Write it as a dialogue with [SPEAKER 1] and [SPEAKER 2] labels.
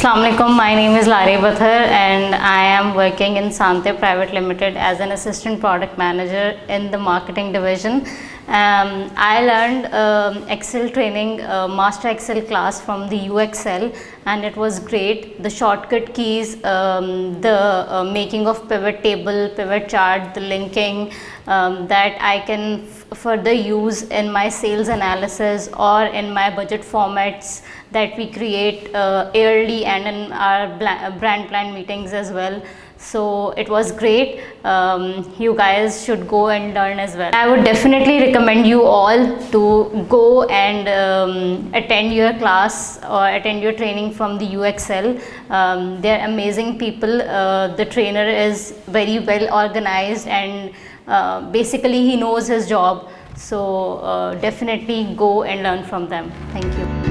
[SPEAKER 1] Assalamu alaikum. My name is Laraib Ather and I am working in Sante Pvt Limited as an assistant product manager in the marketing division. I learned Excel training, master Excel class from the YouExcel, and it was great. The shortcut keys, the making of pivot table, pivot chart, the linking that I can further use in my sales analysis or in my budget formats that we create yearly and in our brand plan meetings as well. So it was great. You guys should go and learn as well. I would definitely recommend you all to go and attend your class or attend your training from the YouExcel. They're amazing people. The trainer is very well organized and basically he knows his job. So definitely go and learn from them. Thank you.